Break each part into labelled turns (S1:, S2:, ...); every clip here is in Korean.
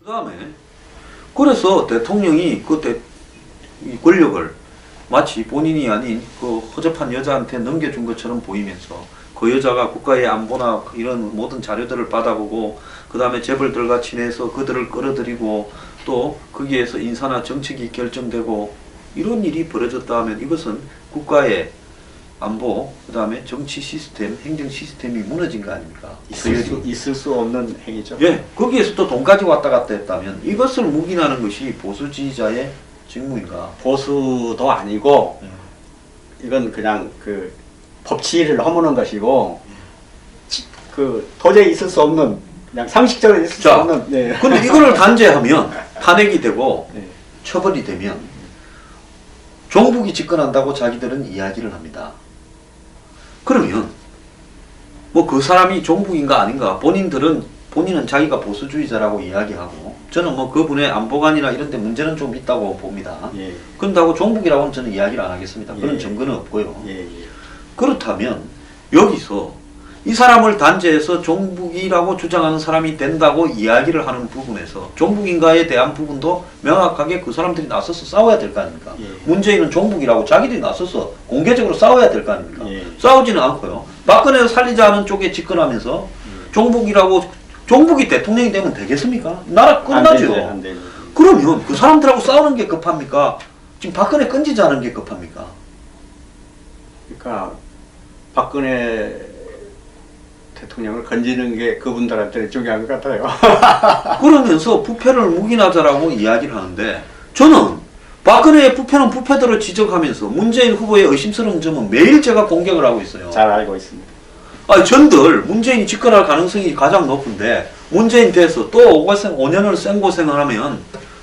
S1: 그다음에 그래서 대통령이 이 권력을 마치 본인이 아닌 그 허접한 여자한테 넘겨준 것처럼 보이면서 그 여자가 국가의 안보나 이런 모든 자료들을 받아보고 그 다음에 재벌들과 친해서 그들을 끌어들이고 또 거기에서 인사나 정책이 결정되고 이런 일이 벌어졌다 하면 이것은 국가의 안보, 그 다음에 정치 시스템, 행정 시스템이 무너진 거 아닙니까?
S2: 있을 수 없는 행위죠.
S1: 예, 거기에서 또 돈까지 왔다 갔다 했다면 이것을 묵인하는 것이 보수 지지자의 직무인가?
S2: 보수도 아니고 이건 그냥 그 법치를 허무는 것이고 그 도저히 있을 수 없는 그냥 상식적으로 있을 수 없는. 네.
S1: 근데 이거를 단죄하면 탄핵이 되고
S2: 네.
S1: 처벌이 되면 종북이 집권한다고 자기들은 이야기를 합니다. 그러면 뭐 그 사람이 종북인가 아닌가 본인은 자기가 보수주의자라고 이야기하고 저는 뭐 그분의 안보관이나 이런 데 문제는 좀 있다고 봅니다.
S2: 예.
S1: 그런다고 종북이라고는 저는 이야기를 안 하겠습니다. 그런
S2: 예.
S1: 증거는 없고요.
S2: 예. 예.
S1: 그렇다면 여기서 이 사람을 단죄해서 종북이라고 주장하는 사람이 된다고 이야기를 하는 부분에서 종북인가에 대한 부분도 명확하게 그 사람들이 나서서 싸워야 될 거 아닙니까?
S2: 예.
S1: 문재인은 종북이라고 자기들이 나서서 공개적으로 싸워야 될 거 아닙니까?
S2: 예.
S1: 싸우지는 않고요. 박근혜를 살리자는 쪽에 집권하면서 종북이 대통령이 되면 되겠습니까? 나라 끝나죠.
S2: 안 되죠.
S1: 그러면 그 사람들하고 싸우는 게 급합니까? 지금 박근혜 끊지자는 게 급합니까?
S2: 그러니까 박근혜 대통령을 건지는 게 그분들한테는 중요한 것 같아요.
S1: 그러면서 부패를 묵인하자라고 이야기를 하는데 저는 박근혜의 부패는 부패대로 지적하면서 문재인 후보의 의심스러운 점은 매일 제가 공격을 하고 있어요.
S2: 잘 알고 있습니다.
S1: 전들 문재인이 집권할 가능성이 가장 높은데 문재인 돼서 또 5년을 생고생을 하면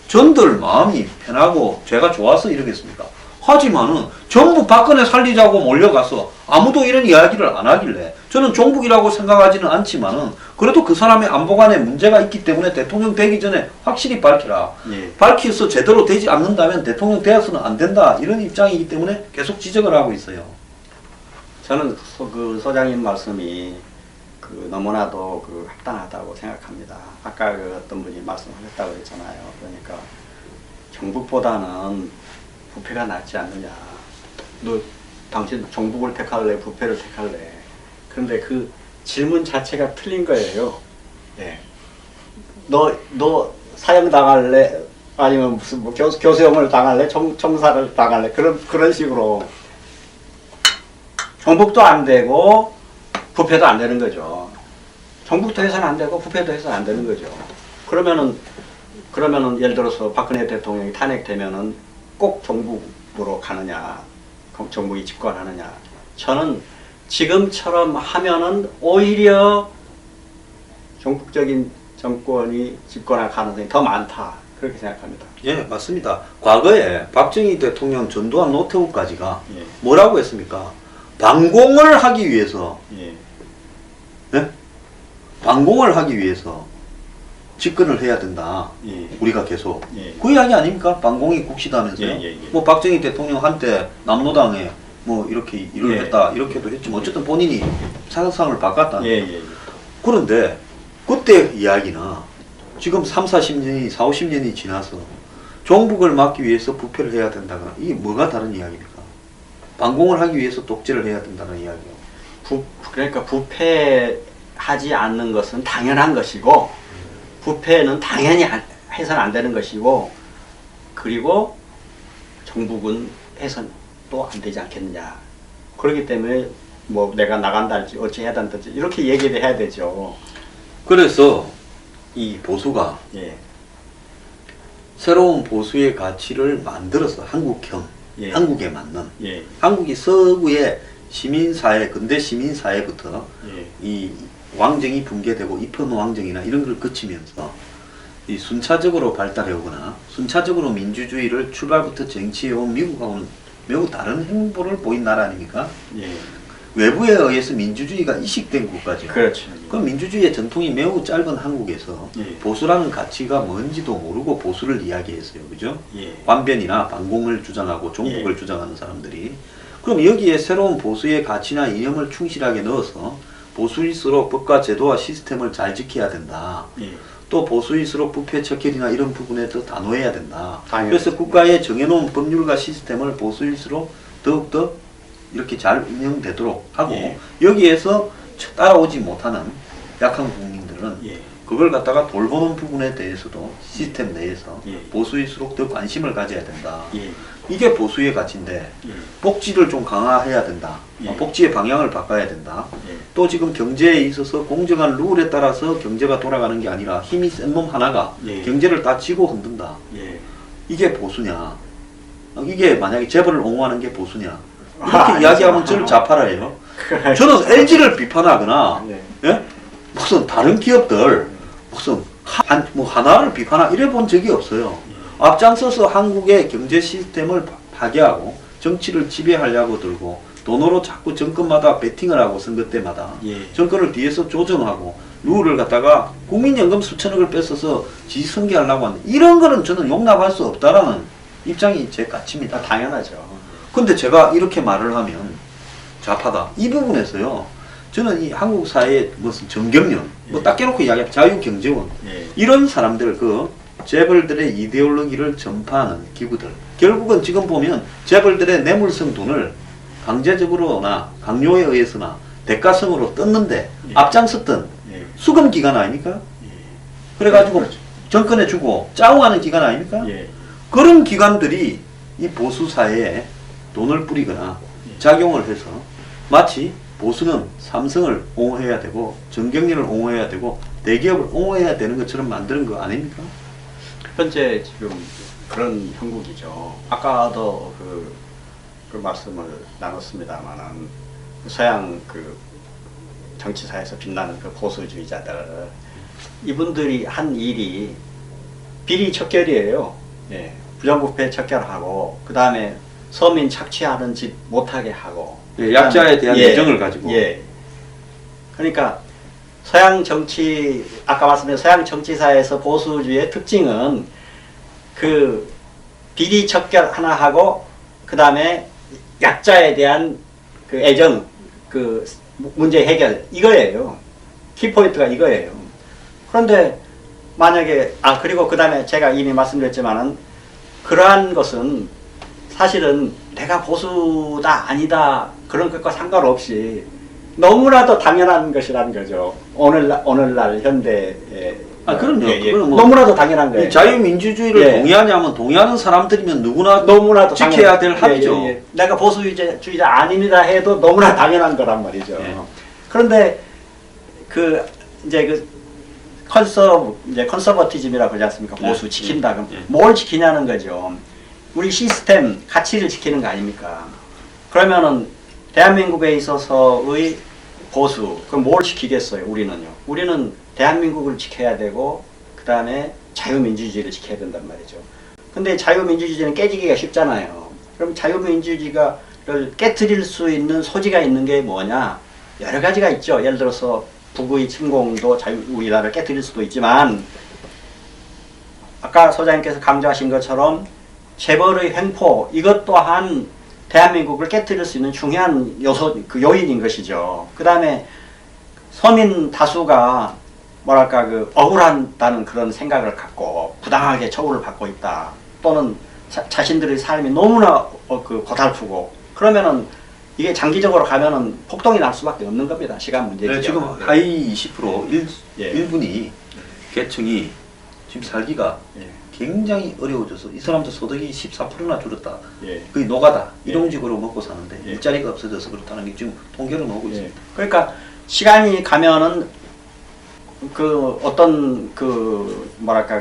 S1: 전들 마음이 편하고 제가 좋아서 이러겠습니까? 하지만은 전부 박근혜 살리자고 몰려가서 아무도 이런 이야기를 안 하길래 저는 종북이라고 생각하지는 않지만은 그래도 그 사람의 안보관에 문제가 있기 때문에 대통령 되기 전에 확실히 밝히라.
S2: 예.
S1: 밝혀서 제대로 되지 않는다면 대통령 되어서는 안 된다. 이런 입장이기 때문에 계속 지적을 하고 있어요.
S2: 저는 그 소장님 말씀이 그 너무나도 그 합당하다고 생각합니다. 아까 그 어떤 분이 말씀하셨다고 했잖아요. 그러니까 정북보다는 부패가 낫지 않느냐. 너 당신 정북을 택할래, 부패를 택할래. 그런데 그 질문 자체가 틀린 거예요. 예. 너 사형 당할래? 아니면 무슨 뭐 교수형을 당할래? 청사를 당할래? 그런 식으로 정북도 안 되고 부패도 안 되는 거죠. 정북도 해서는 안 되고 부패도 해서는 안 되는 거죠. 그러면은 예를 들어서 박근혜 대통령이 탄핵되면은 꼭 정북으로 가느냐, 정북이 집권하느냐. 저는 지금처럼 하면은 오히려 정북적인 정권이 집권할 가능성이 더 많다. 그렇게 생각합니다.
S1: 예, 맞습니다. 과거에 박정희 대통령, 전두환, 노태우까지가
S2: 예.
S1: 뭐라고 했습니까? 반공을 하기 위해서,
S2: 예.
S1: 네? 반공을 하기 위해서 집권을 해야 된다.
S2: 예.
S1: 우리가 계속.
S2: 예.
S1: 그 이야기 아닙니까? 반공이 국시다면서요.
S2: 예, 예, 예.
S1: 뭐 박정희 대통령 한때 남로당에 뭐 이렇게 일을
S2: 예.
S1: 했다. 이렇게도 했지만 어쨌든 본인이 사상을 바꿨다.
S2: 예, 예, 예.
S1: 그런데 그때 이야기나 지금 3, 40년이, 4, 50년이 지나서 종북을 막기 위해서 부패를 해야 된다거나 이게 뭐가 다른 이야기입니까? 반공을 하기 위해서 독재를 해야 된다는 이야기요.
S2: 그러니까 부패하지 않는 것은 당연한 것이고 부패는 당연히 해서는 안 되는 것이고 그리고 정북은 해서는 또 안 되지 않겠느냐. 그렇기 때문에 뭐 내가 나간다 할지 어찌 해야 된다든지 이렇게 얘기를 해야 되죠.
S1: 그래서 이 보수가
S2: 예.
S1: 새로운 보수의 가치를 만들어서 한국형,
S2: 예.
S1: 한국에 맞는
S2: 예.
S1: 한국이 서구의 시민사회, 근대 시민사회부터
S2: 예.
S1: 이 왕정이 붕괴되고 입헌왕정이나 이런 걸 거치면서 이 순차적으로 발달해 오거나 순차적으로 민주주의를 출발부터 쟁취해온 미국하고는 매우 다른 행보를 보인 나라 아닙니까?
S2: 예.
S1: 외부에 의해서 민주주의가 이식된 국가죠.
S2: 그렇죠.
S1: 그 민주주의의 전통이 매우 짧은 한국에서
S2: 예.
S1: 보수라는 가치가 뭔지도 모르고 보수를 이야기했어요. 그죠?
S2: 예.
S1: 반변이나 반공을 주장하고 종북을
S2: 예.
S1: 주장하는 사람들이. 그럼 여기에 새로운 보수의 가치나 이념을 충실하게 넣어서 보수일수록 법과 제도와 시스템을 잘 지켜야 된다.
S2: 예.
S1: 또 보수일수록 부패 척결이나 이런 부분에 더 단호해야 된다.
S2: 당연히.
S1: 그래서 국가에 정해놓은 법률과 시스템을 보수일수록 더욱더 이렇게 잘 운영되도록 하고
S2: 예.
S1: 여기에서 따라오지 못하는 약한 국민들은
S2: 예.
S1: 그걸 갖다가 돌보는 부분에 대해서도 시스템 내에서
S2: 예.
S1: 보수일수록 더 관심을 가져야 된다.
S2: 예.
S1: 이게 보수의 가치인데
S2: 예.
S1: 복지를 좀 강화해야 된다.
S2: 예.
S1: 복지의 방향을 바꿔야 된다.
S2: 예.
S1: 또 지금 경제에 있어서 공정한 룰에 따라서 경제가 돌아가는 게 아니라 힘이 센 놈 하나가
S2: 예.
S1: 경제를 다 쥐고 흔든다.
S2: 예.
S1: 이게 보수냐? 이게 만약에 재벌을 옹호하는 게 보수냐? 이렇게
S2: 아,
S1: 이야기하면
S2: 아니죠.
S1: 저를 자파라예요.
S2: 그래.
S1: 저는 LG를 비판하거나
S2: 예.
S1: 예? 무슨 다른 기업들 무슨 뭐 하나를 비판하 이래 본 적이 없어요. 앞장서서 한국의 경제 시스템을 파괴하고 정치를 지배하려고 들고 돈으로 자꾸 정권마다 베팅을 하고 선거 때마다
S2: 예.
S1: 정권을 뒤에서 조정하고 룰을 갖다가 국민연금 수천억을 뺏어서 지 승계하려고 하는 이런 거는 저는 용납할 수 없다라는 입장이 제 가치입니다.
S2: 당연하죠.
S1: 근데 제가 이렇게 말을 하면 좌파다. 이 부분에서요. 저는 이 한국 사회의 무슨 정경련, 뭐 딱 깨놓고 이야기하면 자유경제원
S2: 예.
S1: 이런 사람들 그 재벌들의 이데올로기를 전파하는 기구들 결국은 지금 보면 재벌들의 뇌물성 돈을 강제적으로나 강요에 의해서나 대가성으로 떴는데
S2: 예.
S1: 앞장섰던
S2: 예.
S1: 수금 기관 아닙니까?
S2: 예.
S1: 그래가지고
S2: 그렇죠.
S1: 정권에 주고 짜오하는 기관 아닙니까?
S2: 예.
S1: 그런 기관들이 이 보수 사회에 돈을 뿌리거나 작용을 해서 마치 보수는 삼성을 옹호해야 되고 정경련을 옹호해야 되고 대기업을 옹호해야 되는 것처럼 만드는 거 아닙니까?
S2: 현재 지금 그런 형국이죠. 아까도 그 말씀을 나눴습니다만은 서양 그 정치사에서 빛나는 그 보수주의자들 이분들이 한 일이 비리 척결이에요. 예. 부정부패 척결하고 그 다음에 서민 착취하는 짓 못하게 하고
S1: 예, 약자에 대한
S2: 예,
S1: 애정을 가지고
S2: 예. 그러니까 서양 정치 아까 말씀드린 서양 정치사에서 보수주의의 특징은 그 비리 척결 하나 하고 그 다음에 약자에 대한 그 애정 그 문제 해결 이거예요. 키포인트가 이거예요. 그런데 만약에 그리고 그 다음에 제가 이미 말씀드렸지만은 그러한 것은 사실은 내가 보수다 아니다 그런 것과 상관없이 너무나도 당연한 것이라는 거죠. 오늘날 현대에
S1: 그럼요. 그거는 뭐
S2: 너무나도 당연한 거예요.
S1: 이 자유민주주의를
S2: 예.
S1: 동의하냐면 동의하는 사람들이면 누구나
S2: 너무나도
S1: 지켜야
S2: 당연-
S1: 될 합의죠.
S2: 내가 보수주의자 아닙니다 해도 너무나 당연한 거란 말이죠.
S1: 예.
S2: 그런데 이제 컨서버티즘이라고 그러지 않습니까? 보수
S1: 예.
S2: 지킨다. 그럼
S1: 예.
S2: 뭘 지키냐는 거죠. 우리 시스템 가치를 지키는 거 아닙니까? 그러면은 대한민국에 있어서의 보수 그럼 뭘 지키겠어요? 우리는요. 우리는 대한민국을 지켜야 되고 그 다음에 자유민주주의를 지켜야 된단 말이죠. 근데 자유민주주의는 깨지기가 쉽잖아요. 그럼 자유민주주의를 깨트릴 수 있는 소지가 있는 게 뭐냐? 여러 가지가 있죠. 예를 들어서 북의 침공도 우리나라를 깨트릴 수도 있지만 아까 소장님께서 강조하신 것처럼 재벌의 횡포 이것 또한 대한민국을 깨트릴 수 있는 중요한 요인인 것이죠. 그 다음에 서민 다수가 뭐랄까 억울한다는 그런 생각을 갖고 부당하게 처우를 받고 있다. 또는 자신들의 삶이 너무나 고달프고 그러면은 이게 장기적으로 가면은 폭동이 날 수밖에 없는 겁니다. 시간 문제죠.
S1: 네, 지금 하위 20%
S2: 예.
S1: 1분이 계층이 지금 살기가
S2: 예.
S1: 굉장히 어려워져서 이 사람들 소득이 14%나 줄었다.
S2: 예.
S1: 거의 노가다.
S2: 예.
S1: 일용직으로 먹고 사는데
S2: 예.
S1: 일자리가 없어져서 그렇다는 게 지금 통계로 나오고
S2: 예.
S1: 있습니다.
S2: 그러니까 시간이 가면은 어떤 뭐랄까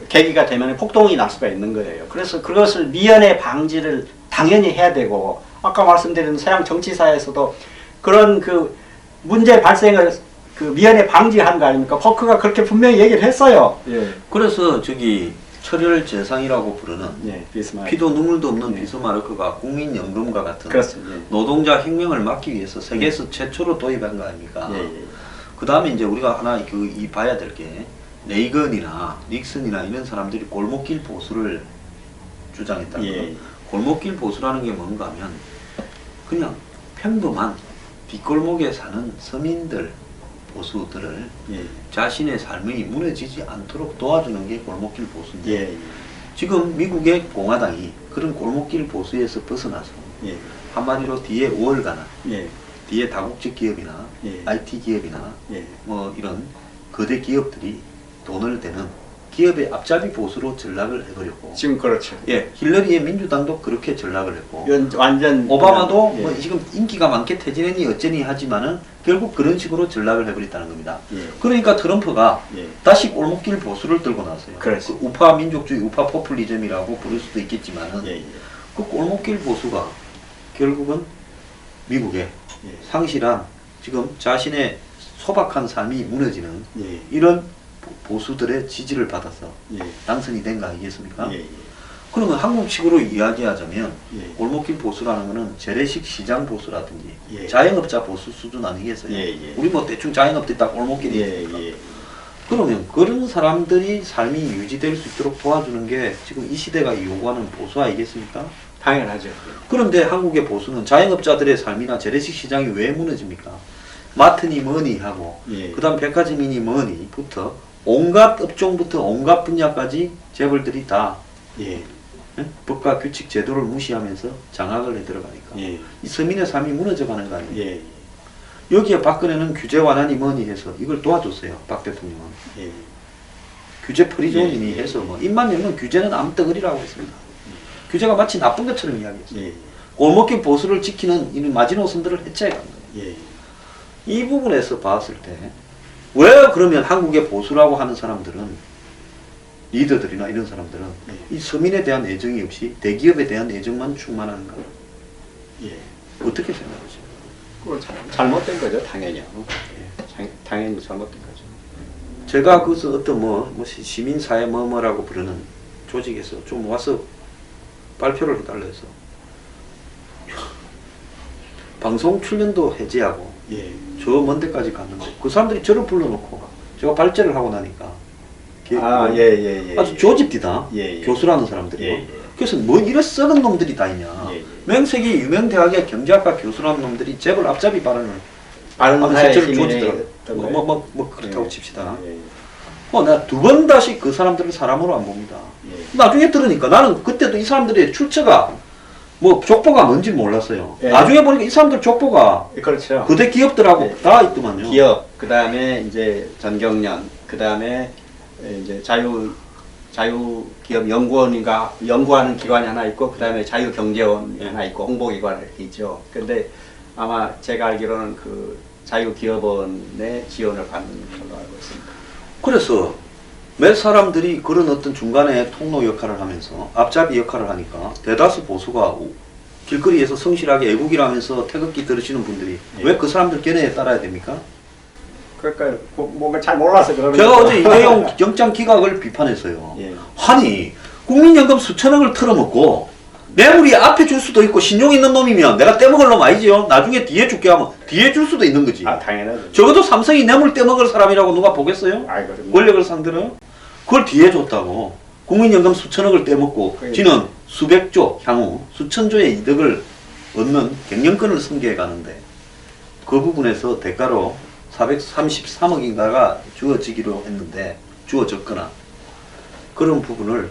S2: 계기가 되면 폭동이 날 수가 있는 거예요. 그래서 그것을 미연에 방지를 당연히 해야 되고 아까 말씀드린 서양 정치사에서도 그런 문제 발생을 미연에 방지한 거 아닙니까? 포크가 그렇게 분명히 얘기를 했어요. 예.
S1: 그래서 철혈 재상이라고 부르는
S2: 예. 비스마르크.
S1: 피도 눈물도 없는
S2: 예.
S1: 비스마르크가 국민연금과 같은
S2: 그렇습니다.
S1: 노동자 혁명을 막기 위해서 세계에서 최초로 도입한 거 아닙니까?
S2: 예. 예.
S1: 그 다음에 이제 우리가 하나 봐야 될 게 레이건이나 닉슨이나 이런 사람들이 골목길 보수를 주장했다는 거.
S2: 예.
S1: 골목길 보수라는 게 뭔가 하면 그냥 평범한 뒷골목에 사는 서민들 보수들을
S2: 예.
S1: 자신의 삶이 무너지지 않도록 도와주는 게 골목길 보수인데
S2: 예.
S1: 지금 미국의 공화당이 그런 골목길 보수에서 벗어나서
S2: 예.
S1: 한마디로 뒤에 우월가나
S2: 예.
S1: 뒤에 다국적 기업이나
S2: 예.
S1: IT 기업이나
S2: 예.
S1: 뭐 이런 거대 기업들이 돈을 대는 기업의 앞잡이 보수로 전락을 해버렸고
S2: 지금 그렇죠.
S1: 예, 힐러리의 민주당도 그렇게 전락을 했고
S2: 완전
S1: 오바마도
S2: 예.
S1: 뭐 지금 인기가 많게 퇴진했니 어쩌니 하지만은 결국 그런 식으로 전락을 해버렸다는 겁니다.
S2: 예.
S1: 그러니까 트럼프가
S2: 예.
S1: 다시 골목길 보수를 들고 나왔어요.
S2: 그렇지.
S1: 그 우파 민족주의, 우파 포퓰리즘이라고 부를 수도 있겠지만은
S2: 예. 예.
S1: 그 골목길 보수가 결국은 미국의
S2: 예.
S1: 상실한 지금 자신의 소박한 삶이 무너지는
S2: 예.
S1: 이런 보수들의 지지를 받아서
S2: 예.
S1: 당선이 된 거 아니겠습니까?
S2: 예. 예.
S1: 그러면 한국식으로 이야기하자면
S2: 예.
S1: 골목길 보수라는 거는 재래식 시장 보수라든지
S2: 예.
S1: 자영업자 보수 수준 아니겠어요?
S2: 예. 예.
S1: 우리 뭐 대충 자영업들 딱 골목길이
S2: 예.
S1: 있으니까.
S2: 예.
S1: 그러면 그런 사람들이 삶이 유지될 수 있도록 도와주는 게 지금 이 시대가 요구하는 보수 아니겠습니까?
S2: 당연하죠.
S1: 그런데 한국의 보수는 자영업자들의 삶이나 재래식 시장이 왜 무너집니까? 마트니 뭐니 하고
S2: 예.
S1: 그 다음 백화점이니 뭐니부터 온갖 업종부터 온갖 분야까지 재벌들이 다
S2: 예.
S1: 법과 규칙 제도를 무시하면서 장악을 해 들어가니까
S2: 예.
S1: 이 서민의 삶이 무너져 가는 거 아니에요.
S2: 예.
S1: 여기에 박근혜는 규제 완화니 뭐니 해서 이걸 도와줬어요. 박 대통령은.
S2: 예.
S1: 규제 프리존이니
S2: 예.
S1: 해서 뭐 입만 열면 규제는 암덩어리라고 했습니다. 규제가 마치 나쁜 것처럼 이야기했어요.
S2: 예.
S1: 골목길 보수를 지키는 이 마지노선들을 해체해 간 거예요.
S2: 예.
S1: 이 부분에서 봤을 때 왜 그러면 한국의 보수라고 하는 사람들은 리더들이나 이런 사람들은 이 서민에 대한 애정이 없이 대기업에 대한 애정만 충만하는가?
S2: 예.
S1: 어떻게 생각하세요?
S2: 그거 잘못된 거죠, 당연히. 당연히 잘못된 거죠.
S1: 제가 그래서 어떤 뭐 시민사회 뭐뭐라고 부르는 조직에서 좀 와서 발표를 해달라 해서 방송 출연도 해제하고
S2: 예.
S1: 저 먼 데까지 갔는데 그 사람들이 저를 불러놓고 제가 발제를 하고 나니까
S2: 아, 예, 예, 예.
S1: 아주 조집디다
S2: 예, 예.
S1: 교수라는 사람들이요.
S2: 예, 예.
S1: 그래서 뭐 이래 썩은 놈들이 다 있냐.
S2: 예, 예.
S1: 명색이 유명 대학의 경제학과 교수라는 놈들이 재벌 앞잡이 발언을
S2: 바른
S1: 아주
S2: 사회
S1: 실제로
S2: 시민의
S1: 조지더라고요. 뭐 그렇다고 칩시다.
S2: 예.
S1: 내가 두 번 다시 그 사람들을 사람으로 안 봅니다.
S2: 예.
S1: 나중에 들으니까 나는 그때도 이 사람들의 출처가 뭐 족보가 뭔지 몰랐어요.
S2: 예.
S1: 나중에 보니까 이 사람들 족보가
S2: 그렇죠.
S1: 거대 기업들하고
S2: 예.
S1: 다 있더만요.
S2: 기업, 그 다음에 이제 전경련, 그 다음에 이제 자유기업 연구원인가 연구하는 기관이 하나 있고, 그 다음에 자유경제원이 하나 있고, 홍보기관이 이렇게 있죠. 근데 아마 제가 알기로는 그 자유기업원의 지원을 받는 걸로 알고 있습니다.
S1: 그래서 몇 사람들이 그런 어떤 중간에 통로 역할을 하면서 앞잡이 역할을 하니까 대다수 보수가 길거리에서 성실하게 애국이라면서 태극기 들으시는 분들이
S2: 예.
S1: 왜 그 사람들 견해에 따라야 됩니까?
S2: 그러니까 뭔가 잘 몰라서 그러는
S1: 제가
S2: 거죠.
S1: 어제 이재용 영장 기각을 비판했어요.
S2: 예.
S1: 아니 국민연금 수천억을 털어먹고 뇌물이 앞에 줄 수도 있고 신용 있는 놈이면 내가 떼먹을 놈 아니지요? 나중에 뒤에 줄게 하면 뒤에 줄 수도 있는 거지.
S2: 아, 당연하죠.
S1: 적어도 삼성이 뇌물 떼먹을 사람이라고 누가 보겠어요?
S2: 아, 그럼요.
S1: 권력을 상대로? 그걸 뒤에 줬다고. 국민연금 수천억을 떼먹고
S2: 그게-
S1: 지는 수백조 향후 수천조의 이득을 얻는 경영권을 승계해 가는데 그 부분에서 대가로 433억인가가 주어지기로 했는데 주어졌거나 그런 부분을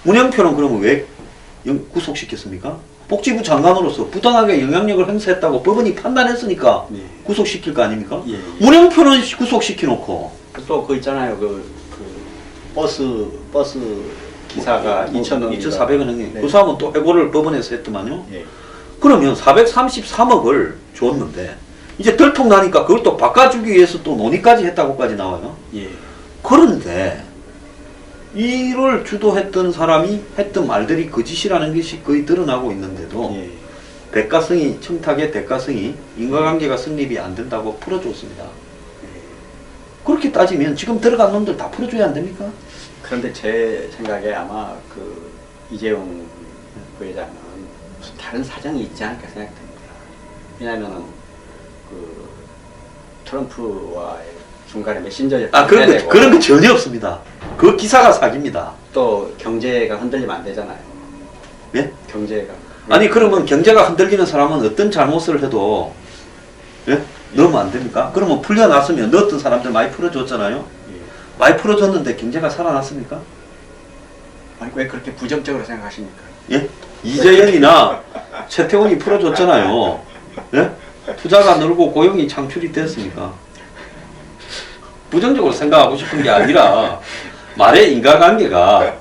S1: 문영표는 그러면 왜 구속시켰습니까? 복지부 장관으로서 부당하게 영향력을 행사했다고 법원이 판단했으니까
S2: 예.
S1: 구속시킬 거 아닙니까?
S2: 예.
S1: 문영표는 구속시켜놓고
S2: 또 그 있잖아요. 그 버스 기사가 2,000원.
S1: 2,400원 행위.
S2: 네.
S1: 그 사람은 또 해고를 법원에서 했더만요.
S2: 예.
S1: 그러면 433억을 줬는데 이제 덜통 나니까 그걸 또 바꿔주기 위해서 또 논의까지 했다고까지 나와요.
S2: 예.
S1: 그런데 이를 주도했던 사람이 했던 말들이 거짓이라는 것이 거의 드러나고 있는데도
S2: 예.
S1: 대가성이 청탁의 대가성이 인과관계가 성립이 안 된다고 풀어줬습니다. 그렇게 따지면 지금 들어간 놈들 다 풀어줘야 안 됩니까?
S2: 그런데 제 생각에 아마 그 이재용 부회장은 무슨 다른 사정이 있지 않을까 생각됩니다. 왜냐하면은 그 트럼프와의 중간에 메신저
S1: 그런 거 전혀 없습니다. 그 기사가 사기입니다.
S2: 또 경제가 흔들리면 안 되잖아요.
S1: 예?
S2: 경제가.
S1: 아니 그러면 경제가 흔들리는 사람은 어떤 잘못을 해도 예? 넣으면 안 됩니까? 그러면 풀려났으면 넣었던 사람들 많이 풀어줬잖아요.
S2: 예.
S1: 많이 풀어줬는데 경제가 살아났습니까?
S2: 아니, 왜 그렇게 부정적으로 생각하십니까?
S1: 예? 이재현이나 최태원이 풀어줬잖아요. 예? 투자가 늘고 고용이 창출이 됐습니까? 부정적으로 생각하고 싶은 게 아니라 말의 인과관계가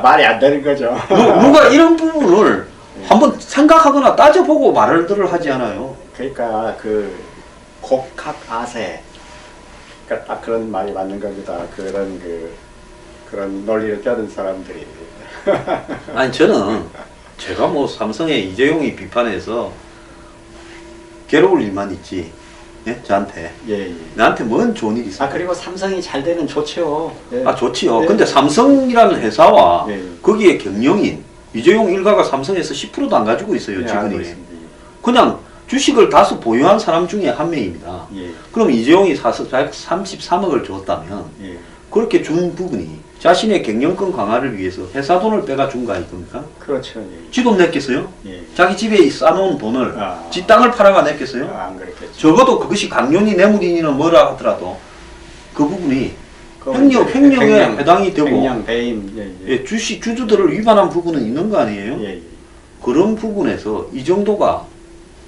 S2: 말이 안 되는 거죠.
S1: 누가 이런 부분을 한번 생각하거나 따져보고 말을 하지 않아요.
S2: 그러니까 그 곡학아세, 그러니까 딱 그런 말이 맞는 겁니다. 그런 논리를 껴든 사람들이.
S1: 아니 저는 제가 뭐 삼성의 이재용이 비판해서 괴로울 일만 있지. 예? 저한테.
S2: 예, 예.
S1: 나한테 뭔 좋은 일이 있어?
S2: 그리고 삼성이 잘 되면 좋죠. 예.
S1: 좋지요.
S2: 예.
S1: 근데 삼성이라는 회사와
S2: 예.
S1: 거기에 경영인 이재용 일가가 삼성에서 10%도 안 가지고 있어요.
S2: 예, 알고
S1: 지분이.
S2: 있습니다.
S1: 그냥 주식을 다수 보유한 사람 중에 한 명입니다.
S2: 예.
S1: 그럼 이재용이 133억을 줬다면
S2: 예.
S1: 그렇게 준 부분이 자신의 경영권 강화를 위해서 회사 돈을 빼가 준 거 아닙니까?
S2: 그렇죠. 예.
S1: 지돈 냈겠어요?
S2: 예.
S1: 자기 집에 싸놓은 돈을
S2: 아.
S1: 지 땅을 팔아가 냈겠어요?
S2: 안 그렇겠죠.
S1: 적어도 그것이 강연이 뇌물이니는 뭐라 하더라도 그 부분이
S2: 그건
S1: 횡령에
S2: 횡령,
S1: 해당이 되고
S2: 횡령, 배임, 예, 예.
S1: 예, 주주들을 위반한 부분은 있는 거 아니에요?
S2: 예, 예.
S1: 그런 부분에서 이 정도가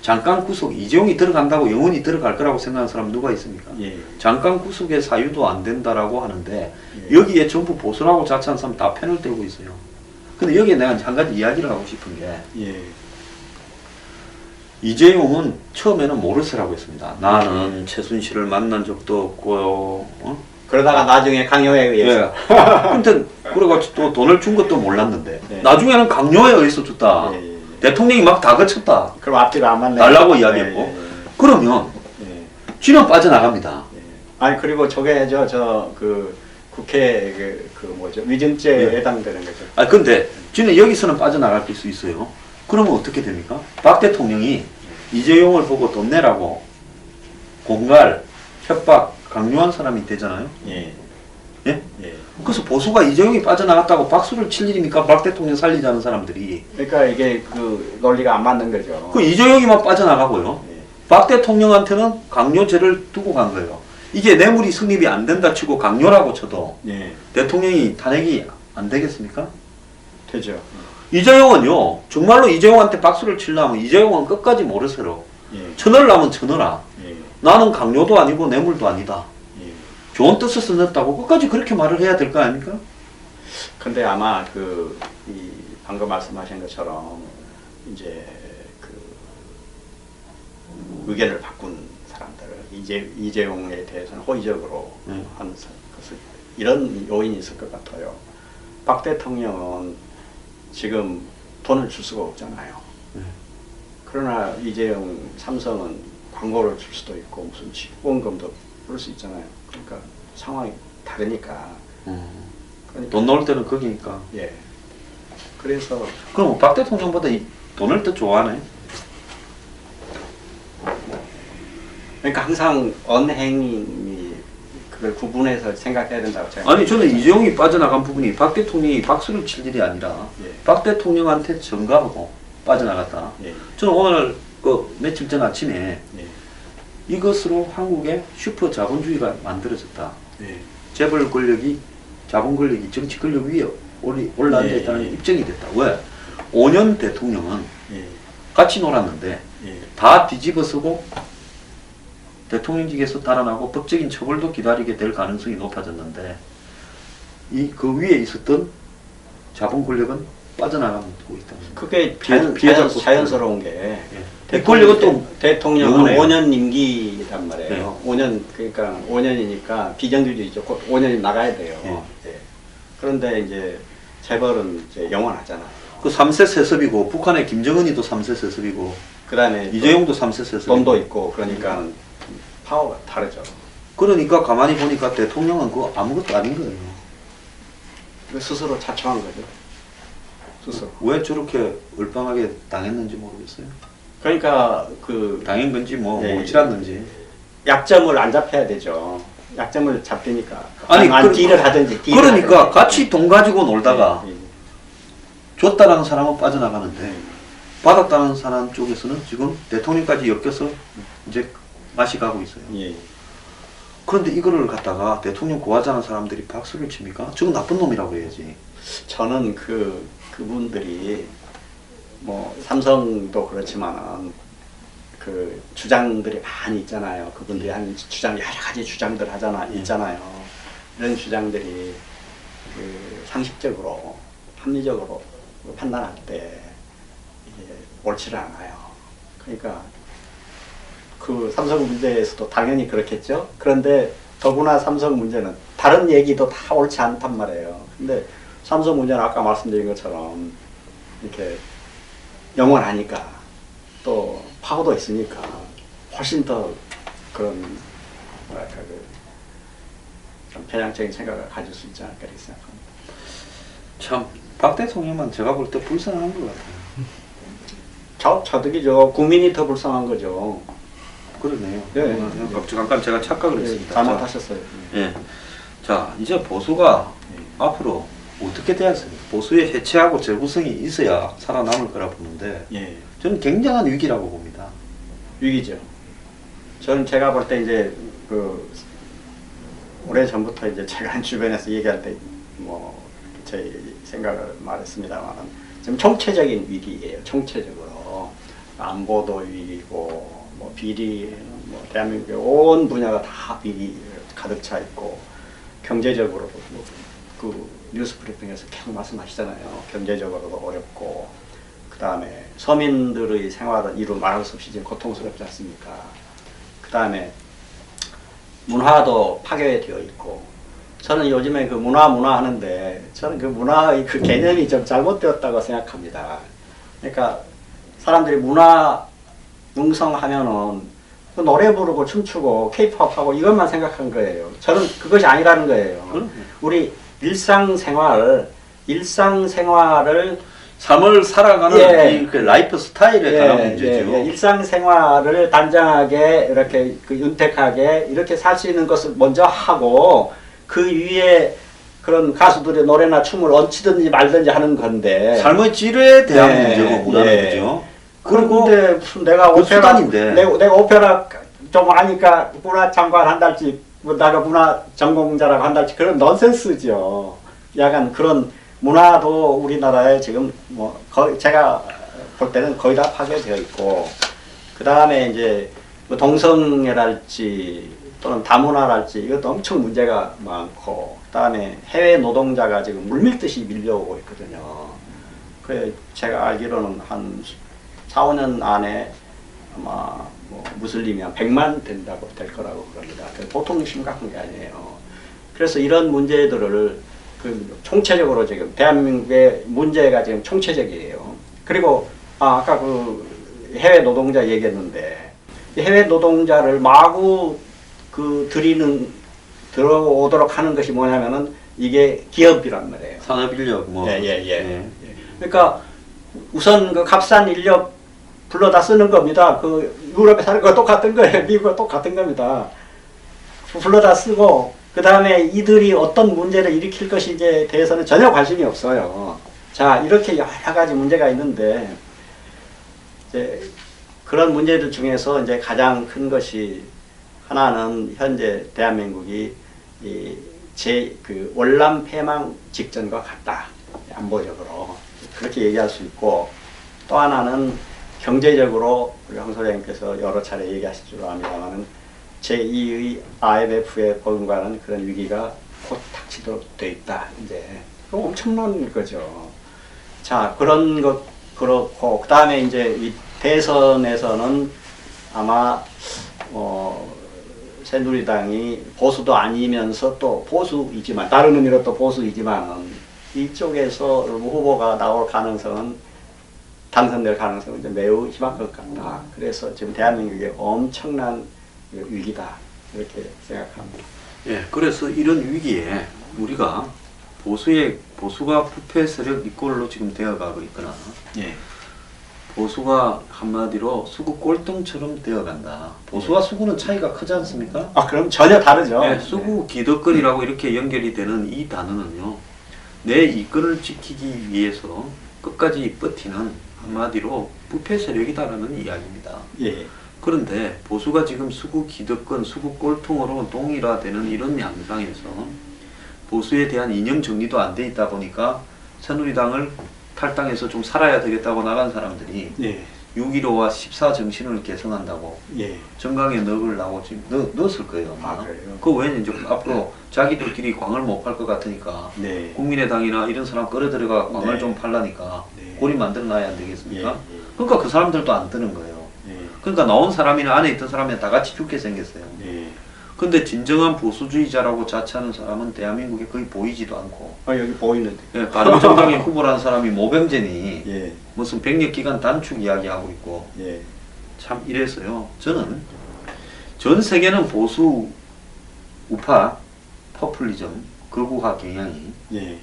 S1: 잠깐 구속, 이재용이 들어간다고 영원히 들어갈 거라고 생각하는 사람 누가 있습니까?
S2: 예.
S1: 잠깐 구속의 사유도 안 된다라고 하는데
S2: 예.
S1: 여기에 전부 보수라고 자처한 사람 다 편을 들고 있어요. 근데 여기에 내가 한 가지 이야기를 하고 싶은 게
S2: 예.
S1: 이재용은 처음에는 모르쇠라고 했습니다. 나는 최순실을 만난 적도 없고
S2: 그러다가 나중에 강요에 의해서.
S1: 예. 근데 그래가지고 또 돈을 준 것도 몰랐는데
S2: 네.
S1: 나중에는 강요에 의해서 줬다.
S2: 예, 예, 예.
S1: 대통령이 막 다 거쳤다.
S2: 그럼 앞뒤가 안 맞네.
S1: 달라고 이야기했고 그러면
S2: 예.
S1: 쥐는 빠져나갑니다.
S2: 예. 아니 그리고 저게 그 국회 그 뭐죠 위증죄에
S1: 예.
S2: 해당되는 거죠.
S1: 근데 쥐는 여기서는 빠져나갈 수 있어요. 그러면 어떻게 됩니까? 박 대통령이 이재용을 보고 돈 내라고 공갈, 협박, 강요한 사람이 되잖아요.
S2: 예.
S1: 예?
S2: 예.
S1: 그래서 보수가 이재용이 빠져나갔다고 박수를 칠 일입니까? 박 대통령 살리자는 사람들이.
S2: 그러니까 이게 그 논리가 안 맞는 거죠.
S1: 그 이재용이만 빠져나가고요.
S2: 예.
S1: 박 대통령한테는 강요죄를 두고 간 거예요. 이게 뇌물이 성립이 안 된다 치고 강요라고 쳐도
S2: 예.
S1: 대통령이 탄핵이 안 되겠습니까?
S2: 되죠.
S1: 이재용은요, 정말로 이재용한테 박수를 치려면 이재용은 끝까지 모르쇠로
S2: 예.
S1: 쳐넣으려면 쳐넣어라.
S2: 예.
S1: 나는 강요도 아니고 뇌물도 아니다.
S2: 예.
S1: 좋은 뜻에서 넣었다고 끝까지 그렇게 말을 해야 될 거 아닙니까?
S2: 근데 아마 이 방금 말씀하신 것처럼 이제 그 의견을 바꾼 사람들을 이재용에 대해서는 호의적으로 하는 것을 이런 요인이 있을 것 같아요. 박 대통령은 지금 돈을 줄 수가 없잖아요. 그러나 이재용 삼성은 광고를 줄 수도 있고 무슨 직원금도 부를 수 있잖아요. 그러니까 상황이 다르니까. 그러니까
S1: 돈 넣을 때는 거기니까.
S2: 예. 그래서
S1: 그럼 박 대통령보다 돈을 더 좋아하네.
S2: 그러니까 항상 언행이 그걸 구분해서 생각해야 된다고 생각합니다.
S1: 아니 저는 이재용이 빠져나간 부분이 박 대통령이 박수를 칠 일이 아니라
S2: 예.
S1: 박 대통령한테 전가하고 빠져나갔다.
S2: 예.
S1: 저는 오늘 며칠 전 아침에
S2: 예.
S1: 이것으로 한국의 슈퍼 자본주의가 만들어졌다.
S2: 예.
S1: 재벌 권력이 자본 권력이 정치 권력 위에 올라앉아
S2: 예,
S1: 있다는
S2: 예.
S1: 입증이 됐다. 왜? 5년 대통령은
S2: 예.
S1: 같이 놀았는데
S2: 예.
S1: 다 뒤집어쓰고 대통령직에서 달아나고 법적인 처벌도 기다리게 될 가능성이 높아졌는데 그 위에 있었던 자본 권력은 빠져나가고 있다.
S2: 그게
S1: 피해자
S2: 자연스러운 게
S1: 이 권력은 또
S2: 대통령은
S1: 영원해요.
S2: 5년 임기란 말이에요. 5년 그러니까 5년이니까 비정규직이죠. 곧 5년이 나가야 돼요. 예. 그런데 이제 재벌은 이제 영원하잖아요.
S1: 그 3세 세습이고 북한의 김정은이도 3세 세습이고
S2: 그다음에
S1: 이재용도 3세 세습.
S2: 돈도 있고 그러니까 파워가 다르죠.
S1: 그러니까 가만히 보니까 대통령은 그거 아무것도 아닌 거예요.
S2: 스스로 자초한 거죠. 스스로.
S1: 왜 저렇게 얼빵하게 당했는지 모르겠어요.
S2: 그러니까
S1: 당한 건지
S2: 예,
S1: 옳지않는지.
S2: 약점을 안 잡혀야 되죠. 약점을 잡히니까
S1: 아니,
S2: 딜을 하든지
S1: 그러니까 같이 돈 가지고 놀다가
S2: 예, 예.
S1: 줬다라는 사람은 빠져나가는데 받았다는 사람 쪽에서는 지금 대통령까지 엮여서 이제 맛이 가고 있어요.
S2: 예.
S1: 그런데 이거를 갖다가 대통령 고하자는 사람들이 박수를 칩니까? 저건 나쁜 놈이라고 해야지.
S2: 저는 그분들이 뭐 삼성도 그렇지만은 그 주장들이 많이 있잖아요. 그분들이 하는 주장 여러 가지 주장들 있잖아요. 이런 주장들이 그 상식적으로 합리적으로 판단할 때 이게 옳지를 않아요. 그러니까 그 삼성 문제에서도 당연히 그렇겠죠. 그런데 더구나 삼성 문제는 다른 얘기도 다 옳지 않단 말이에요. 근데 삼성 문제는 아까 말씀드린 것처럼 이렇게 영원하니까 또 파고도 있으니까 훨씬 더 그런 뭐랄까 좀 편향적인 생각을 가질 수 있지 않을까 이렇게 생각합니다.
S1: 참 박 대통령만 제가 볼 때 불쌍한 것 같아요.
S2: 저득이죠. 국민이 더 불쌍한 거죠.
S1: 그러네요.
S2: 네.
S1: 잠깐 제가 착각을 했습니다.
S2: 잘못하셨어요.
S1: 예. 자, 이제 보수가 앞으로 어떻게 돼야 했습니까? 보수의 해체하고 재구성이 있어야 살아남을 거라 보는데
S2: 예.
S1: 저는 굉장한 위기라고 봅니다.
S2: 위기죠. 저는 제가 볼 때 이제 그 오래 전부터 이제 제가 주변에서 얘기할 때 뭐 제 생각을 말했습니다만 지금 총체적인 위기예요. 총체적으로 안보도 위기고 뭐 비리 뭐 대한민국의 온 분야가 다 비리 가득 차 있고 경제적으로도 그 뉴스 브리핑에서 계속 말씀하시잖아요. 경제적으로도 어렵고 그 다음에 서민들의 생활은 이루 말할 수 없이 지금 고통스럽지 않습니까? 그 다음에 문화도 파괴되어 있고 저는 요즘에 그 문화 하는데 저는 그 문화의 그 개념이 좀 잘못되었다고 생각합니다. 그러니까 사람들이 문화 융성하면은 그 노래 부르고 춤추고 케이팝 하고 이것만 생각한 거예요. 저는 그것이 아니라는 거예요. 우리 일상생활을
S1: 삶을 살아가는 그 라이프 스타일에 관한 문제죠.
S2: 일상생활을 단정하게 이렇게 그 윤택하게 이렇게 살 수 있는 것을 먼저 하고 그 위에 그런 가수들의 노래나 춤을 얹히든지 말든지 하는 건데
S1: 삶의 질에 대한 문제고 문화는 거죠.
S2: 그런데 무슨 내가
S1: 그
S2: 오페라
S1: 수단인데.
S2: 내가 오페라 좀 아니까 문화 장관 한달치 뭐 내가 문화 전공자라고 한달치 그런 넌센스죠. 약간 그런 문화도 우리나라에 지금 뭐 거의 제가 볼 때는 거의 다 파괴되어 있고 그 다음에 이제 뭐 동성애랄지 또는 다문화랄지 이것도 엄청 문제가 많고 그 다음에 해외 노동자가 지금 물밀듯이 밀려오고 있거든요. 그 제가 알기로는 한 4, 5년 안에 아마 뭐 무슬림이 한 100만 된다고 될 거라고 그럽니다. 보통 심각한 게 아니에요. 그래서 이런 문제들을 그 총체적으로 지금 대한민국의 문제가 지금 총체적이에요. 그리고 아까 그 해외 노동자 얘기했는데 해외 노동자를 마구 그 들어오도록 하는 것이 뭐냐면은 이게 기업이란 말이에요.
S1: 산업인력 뭐.
S2: 예. 그러니까 우선 그 값싼 인력 불러다 쓰는 겁니다. 그 유럽에 사는 거 똑같은 거예요. 미국과 똑같은 겁니다. 불러다 쓰고 그 다음에 이들이 어떤 문제를 일으킬 것인지에 대해서는 전혀 관심이 없어요. 자, 이렇게 여러 가지 문제가 있는데 이제 그런 문제들 중에서 이제 가장 큰 것이 하나는 현재 대한민국이 그 월남 패망 직전과 같다. 안보적으로 그렇게 얘기할 수 있고 또 하나는 경제적으로 우리 황 소장님께서 여러 차례 얘기하실 줄 압니다만은 제2의 IMF에 버금가는 그런 위기가 곧 닥치도록 돼 있다. 이제 엄청난 거죠. 자, 그런 것 그렇고 그 다음에 이제 이 대선에서는 아마 새누리당이 보수도 아니면서 또 보수이지만 다른 의미로 또 보수이지만 이쪽에서 후보가 나올 가능성은 당선될 가능성은 이제 매우 희박할 것 같다. 그래서 지금 대한민국이 엄청난 위기다 이렇게 생각합니다.
S1: 예, 그래서 이런 위기에 우리가 보수가 부패 세력 이꼴로 지금 되어가고 있거나 보수가 한마디로 수구 꼴등처럼 되어간다. 보수와 수구는 차이가 크지 않습니까?
S2: 아, 그럼 전혀 다르죠.
S1: 네, 수구 기득권이라고 이렇게 연결이 되는 이 단어는요, 내 이권을 지키기 위해서 끝까지 버티는 한마디로 부패 세력이다라는 이야기입니다.
S2: 예.
S1: 그런데 보수가 지금 수구 기득권, 수구 꼴통으로 동일화되는 이런 양상에서 보수에 대한 이념 정리도 안 돼 있다 보니까 새누리당을 탈당해서 좀 살아야 되겠다고 나간 사람들이
S2: 예.
S1: 6.15와 14 정신을 개성한다고
S2: 예.
S1: 정강에 넣으려고 지금 넣었을 거예요.
S2: 아, 그래요?
S1: 그 외에는 이제 앞으로 자기들끼리 광을 못 팔 것 같으니까
S2: 네.
S1: 국민의당이나 이런 사람 끌어들여가 광을
S2: 네.
S1: 좀 팔라니까
S2: 네.
S1: 고리 만들어 놔야 안 되겠습니까?
S2: 예, 예.
S1: 그러니까 그 사람들도 안 뜨는 거예요.
S2: 예.
S1: 그러니까 나온 사람이나 안에 있던 사람이 다 같이 죽게 생겼어요.
S2: 예.
S1: 근데 진정한 보수주의자라고 자처하는 사람은 대한민국에 거의 보이지도 않고
S2: 여기 보이는데.
S1: 예, 바른정당의 후보라는 사람이 모병제니
S2: 예.
S1: 무슨 병력기간 단축 이야기하고 있고
S2: 예.
S1: 참 이래서요. 저는 전 세계는 보수 우파 포퓰리즘 극우화 경향이
S2: 예.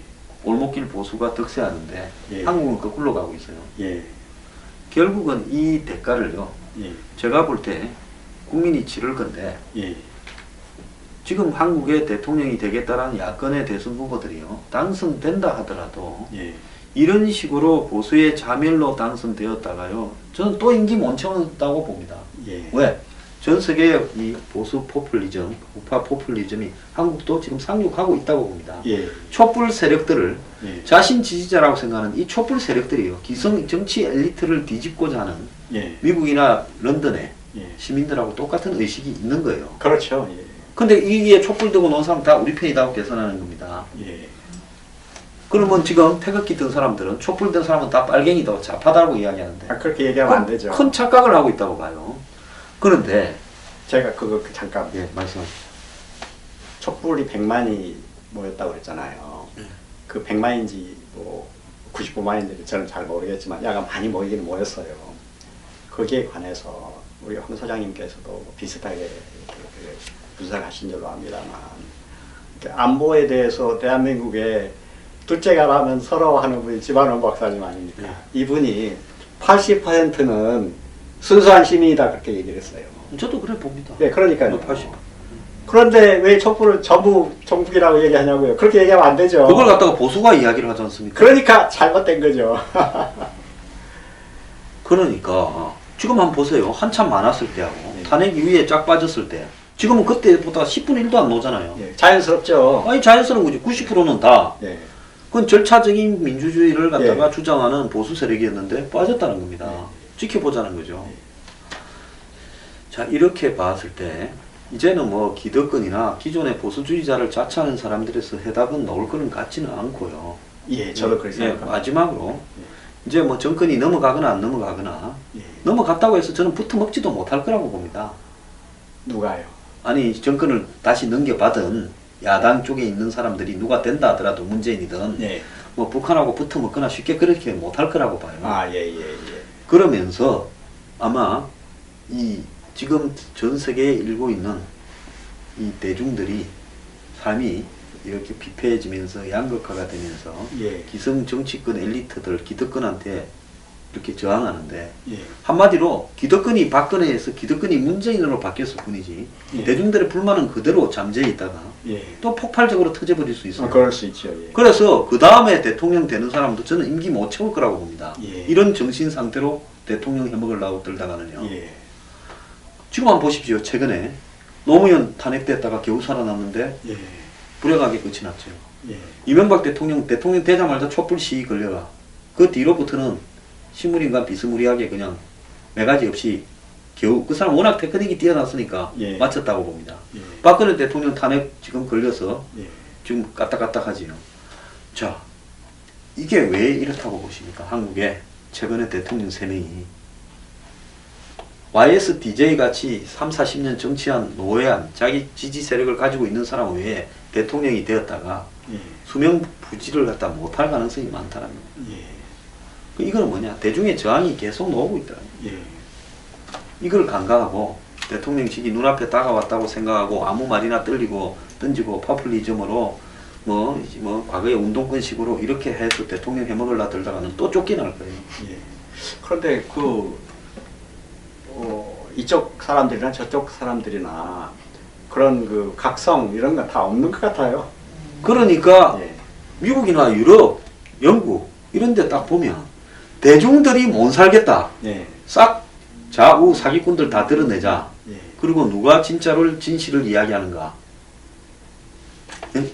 S1: 올목길 보수가 득세하는데
S2: 예.
S1: 한국은 거꾸로 가고 있어요.
S2: 예.
S1: 결국은 이 대가를요.
S2: 예.
S1: 제가 볼 때 국민이 치를 건데
S2: 예.
S1: 지금 한국의 대통령이 되겠다라는 야권의 대선 후보들이요. 당선된다 하더라도
S2: 예.
S1: 이런 식으로 보수의 자멸로 당선되었다가요. 저는 또 임기 못 채운다고 봅니다.
S2: 예.
S1: 왜? 전 세계의 이 보수 포퓰리즘, 우파 포퓰리즘이 한국도 지금 상륙하고 있다고 봅니다.
S2: 예.
S1: 촛불 세력들을
S2: 예.
S1: 자신 지지자라고 생각하는 이 촛불 세력들이요. 기성 정치 엘리트를 뒤집고자 하는
S2: 예.
S1: 미국이나 런던의
S2: 예.
S1: 시민들하고 똑같은 의식이 있는 거예요.
S2: 그렇죠. 예.
S1: 근데 이게 촛불 들고 놓은 사람 다 우리 편이다고 계산하는 겁니다.
S2: 예.
S1: 그러면 지금 태극기 든 사람들은 촛불 든 사람은 다 빨갱이다, 좌파다고 이야기하는데
S2: 그렇게 얘기하면 안 되죠.
S1: 큰 착각을 하고 있다고 봐요. 그런데
S2: 제가 잠깐
S1: 예, 말씀하십시오.
S2: 촛불이 100만이 모였다고 그랬잖아요. 그 100만인지 뭐 99만인지 저는 잘 모르겠지만 약간 많이 모이기는 모였어요. 거기에 관해서 우리 황 소장님께서도 비슷하게 분석하신 줄로 압니다만 안보에 대해서 대한민국에 둘째가라면 서로 하는 분이 지만원 박사님 아닙니까? 이분이 80%는 순수한 시민이다 그렇게 얘기를 했어요.
S1: 저도 그래 봅니다.
S2: 네, 그러니까요.
S1: 80.
S2: 그런데 왜 촛불을 전부 정북이라고 얘기하냐고요. 그렇게 얘기하면 안 되죠.
S1: 그걸 갖다가 보수가 이야기를 하지 않습니까?
S2: 그러니까 잘못된 거죠.
S1: 그러니까 지금 한번 보세요. 한참 많았을 때하고
S2: 네.
S1: 탄핵 이후에 쫙 빠졌을 때 지금은 그때보다 10분의 1도 안 나오잖아요.
S2: 예, 자연스럽죠.
S1: 아니 자연스러운 거지. 90%는 다
S2: 예.
S1: 그건 절차적인 민주주의를 갖다가
S2: 예.
S1: 주장하는 보수 세력이었는데 빠졌다는 겁니다.
S2: 예.
S1: 지켜보자는 거죠.
S2: 예.
S1: 자, 이렇게 봤을 때 이제는 뭐 기득권이나 기존의 보수주의자를 자처하는 사람들에서 해답은 나올 거는 같지는 않고요.
S2: 예, 저도 그렇게 생각합니다.
S1: 마지막으로 이제 뭐 정권이 넘어가거나 안 넘어가거나
S2: 예.
S1: 넘어갔다고 해서 저는 붙어먹지도 못할 거라고 봅니다.
S2: 누가요?
S1: 아니 정권을 다시 넘겨받은 야당 쪽에 있는 사람들이 누가 된다 하더라도 문재인이든
S2: 예.
S1: 뭐 북한하고 붙어먹거나 쉽게 그렇게 못할 거라고 봐요.
S2: 아, 예, 예, 예.
S1: 그러면서 아마 이 지금 전 세계에 일고 있는 이 대중들이 삶이 이렇게 비폐해지면서 양극화가 되면서
S2: 예.
S1: 기성 정치권 엘리트들 기득권한테 이렇게 저항하는데
S2: 예.
S1: 한마디로 기득권이 박근혜에서 기득권이 문재인으로 바뀌었을 뿐이지
S2: 예.
S1: 대중들의 불만은 그대로 잠재해 있다가
S2: 예.
S1: 또 폭발적으로 터져버릴 수 있어요.
S2: 그럴 수 있죠. 예.
S1: 그래서 그 다음에 대통령 되는 사람도 저는 임기 못 채울 거라고 봅니다.
S2: 예.
S1: 이런 정신 상태로 대통령 해먹으려고 들다가는요.
S2: 예.
S1: 지금 한번 보십시오. 최근에 노무현 탄핵됐다가 겨우 살아남는데
S2: 예.
S1: 불행하게 끝이 났죠.
S2: 예.
S1: 이명박 대통령 되자마자 촛불 시위 걸려가 그 뒤로부터는 식물인간 비스무리하게 그냥 매가지 없이 겨우 그 사람 워낙 테크닉이 뛰어났으니까
S2: 예.
S1: 마쳤다고 봅니다.
S2: 예.
S1: 박근혜 대통령 탄핵 지금 걸려서
S2: 예.
S1: 지금 까딱까딱하지요. 자, 이게 왜 이렇다고 보십니까? 한국에 최근에 대통령 3명이 YSDJ 같이 3, 40년 정치한 노예한 자기 지지 세력을 가지고 있는 사람 외에 대통령이 되었다가
S2: 예.
S1: 수명 부지를 갖다 못할 가능성이 많다는 거예요.
S2: 예.
S1: 이거는 뭐냐? 대중의 저항이 계속 나오고 있다.
S2: 예.
S1: 이걸 간과하고 대통령직이 눈앞에 다가왔다고 생각하고 아무 말이나 떨리고 던지고 파퓰리즘으로 뭐 과거의 운동권식으로 이렇게 해서 대통령 해먹으려 들다가는 또 쫓겨날 거예요.
S2: 예. 그런데 이쪽 사람들이나 저쪽 사람들이나 그런 그 각성 이런 건 다 없는 것 같아요.
S1: 그러니까
S2: 예.
S1: 미국이나 유럽, 영국 이런 데 딱 보면 대중들이 못 살겠다.
S2: 예.
S1: 싹 좌우 사기꾼들 다 드러내자.
S2: 예.
S1: 그리고 누가 진짜를 진실을 이야기하는가.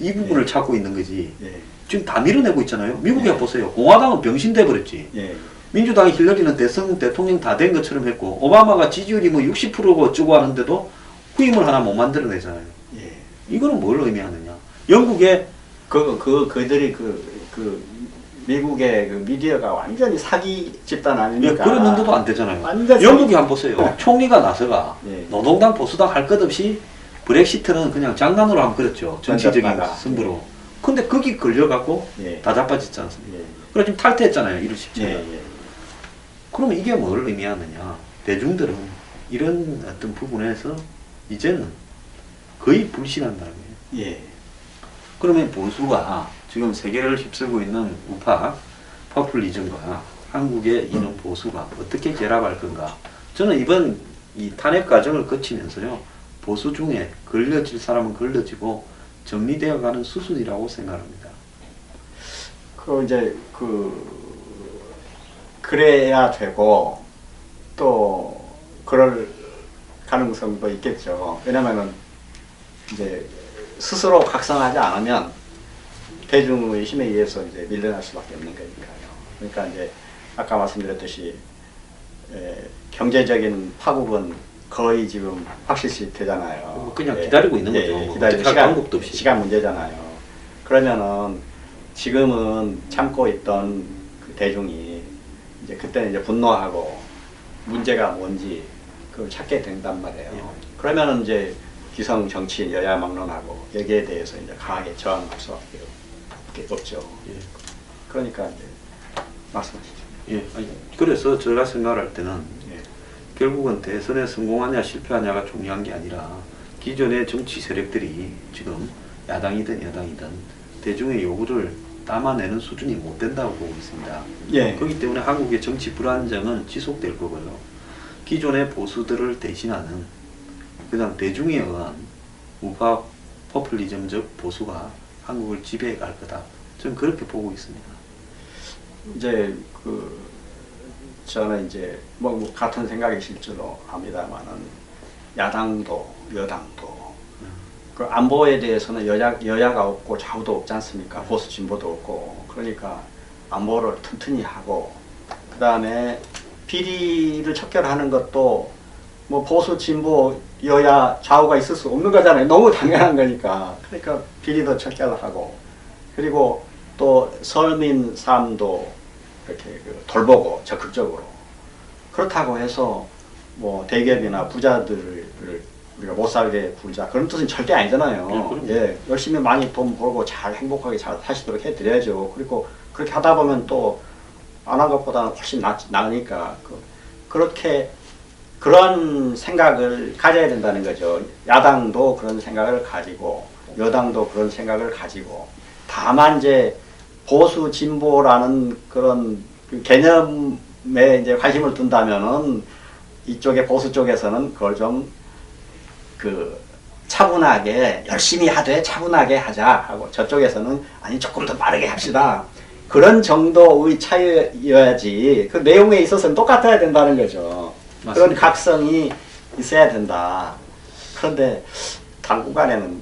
S1: 이 부분을 찾고 있는 거지.
S2: 예.
S1: 지금 다 밀어내고 있잖아요. 미국에
S2: 예.
S1: 보세요. 공화당은 병신돼 버렸지.
S2: 예.
S1: 민주당이 힐러리는 대통령 다 된 것처럼 했고 오바마가 지지율이 뭐 60%고 어쩌고 하는데도 후임을 하나 못 만들어내잖아요.
S2: 예.
S1: 이거는 뭘 의미하느냐. 영국에
S2: 그들이 미국의 그 미디어가 완전히 사기 집단 아닙니까?
S1: 그랬는데도 안 되잖아요.
S2: 완전
S1: 영국이 한번 보세요. 총리가 나서가
S2: 예.
S1: 노동당 보수당 할 것 없이 브렉시트는 그냥 장난으로 한번 그랬죠. 정치적인
S2: 던졌다가.
S1: 승부로. 근데 거기 걸려갖고
S2: 예.
S1: 다 자빠졌지 않습니까?
S2: 예.
S1: 그래 지금 탈퇴했잖아요. 이를
S2: 예.
S1: 십자가.
S2: 예.
S1: 그러면 이게 뭘 의미하느냐. 대중들은 이런 어떤 부분에서 이제는 거의 불신한다는 거예요.
S2: 예.
S1: 그러면 보수가 지금 세계를 휩쓸고 있는 우파 포퓰리즘과 한국의 이런 보수가 어떻게 결합할 건가. 저는 이번 이 탄핵 과정을 거치면서요, 보수 중에 걸려질 사람은 걸려지고 정리되어 가는 수순이라고 생각합니다.
S2: 그래야 되고 또 그럴 가능성도 있겠죠. 왜냐면은 이제 스스로 각성하지 않으면 대중의 힘에 의해서 이제 밀려날 수밖에 없는 거니까요. 그러니까 이제 아까 말씀드렸듯이 경제적인 파국은 거의 지금 확실시 되잖아요.
S1: 그냥 기다리고 있는 거죠. 뭐
S2: 기다리는
S1: 어떻게 할 방법도 없이.
S2: 시간 문제잖아요. 그러면은 지금은 참고 있던 그 대중이 이제 그때는 이제 분노하고 문제가 뭔지 그걸 찾게 된단 말이에요.
S1: 예.
S2: 그러면은 이제 기성 정치인 여야 막론하고 여기에 대해서 이제 강하게 저항할 수밖에 없죠.
S1: 예.
S2: 그러니까 이제 말씀하시죠.
S1: 예. 아니, 그래서 제가 생각할 때는
S2: 예.
S1: 결국은 대선에 성공하냐 실패하냐가 중요한 게 아니라 기존의 정치 세력들이 지금 야당이든 여당이든 대중의 요구를 담아내는 수준이 못 된다고 보고 있습니다.
S2: 예.
S1: 그렇기 때문에 한국의 정치 불안정은 지속될 거고요. 기존의 보수들을 대신하는 그다음 대중에 의한 우파 포퓰리즘적 보수가 한국을 지배해 갈 거다. 저는 그렇게 보고 있습니다.
S2: 이제 저는 이제 뭐 같은 생각이실 줄로 압니다만은 야당도 여당도 그 안보에 대해서는 여야가 없고 좌우도 없지 않습니까? 보수 진보도 없고. 그러니까 안보를 튼튼히 하고 그 다음에 비리를 척결하는 것도 뭐 보수 진보 여야 좌우가 있을 수 없는 거잖아요. 너무 당연한 거니까. 그러니까 비리도 척결하고 그리고 또 서민 삶도 이렇게 돌보고 적극적으로. 그렇다고 해서 뭐 대기업이나 부자들을 우리가 못 살게 굴자 그런 뜻은 절대 아니잖아요. 예, 열심히 많이 돈 벌고 잘 행복하게 잘 사시도록 해드려야죠. 그리고 그렇게 하다 보면 또 안 한 것보다는 훨씬 나으니까 그렇게 그런 생각을 가져야 된다는 거죠. 야당도 그런 생각을 가지고 여당도 그런 생각을 가지고 다만 이제 보수 진보라는 그런 개념에 이제 관심을 둔다면은 이쪽에 보수 쪽에서는 그걸 좀 차분하게 열심히 하되 차분하게 하자 하고 저쪽에서는 아니 조금 더 빠르게 합시다. 그런 정도의 차이여야지 그 내용에 있어서는 똑같아야 된다는 거죠.
S1: 맞습니다.
S2: 그런 각성이 있어야 된다. 그런데 당분간에는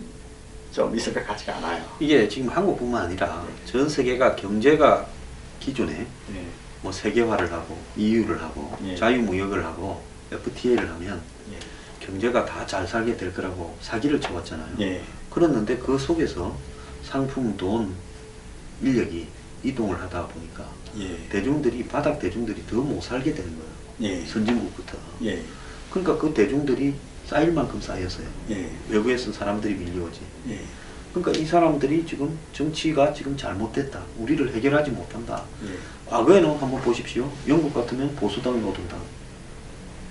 S2: 좀 있을 것 같지가 않아요.
S1: 이게 지금 한국뿐만 아니라 전 세계가 경제가 기존에
S2: 예.
S1: 뭐 세계화를 하고 EU를 하고
S2: 예.
S1: 자유무역을 하고 FTA를 하면
S2: 예.
S1: 경제가 다 잘 살게 될 거라고 사기를 쳐왔잖아요.
S2: 예.
S1: 그랬는데 그 속에서 상품, 돈, 인력이 이동을 하다 보니까
S2: 예.
S1: 대중들이 바닥 대중들이 더 못 살게 되는 거예요.
S2: 예.
S1: 선진국부터.
S2: 예.
S1: 그러니까 그 대중들이 쌓일 만큼 쌓였어요.
S2: 예.
S1: 외국에서 사람들이 밀려오지.
S2: 예.
S1: 그러니까 이 사람들이 지금 정치가 지금 잘못됐다. 우리를 해결하지 못한다.
S2: 예.
S1: 과거에는 한번 보십시오. 영국 같으면 보수당, 노동당.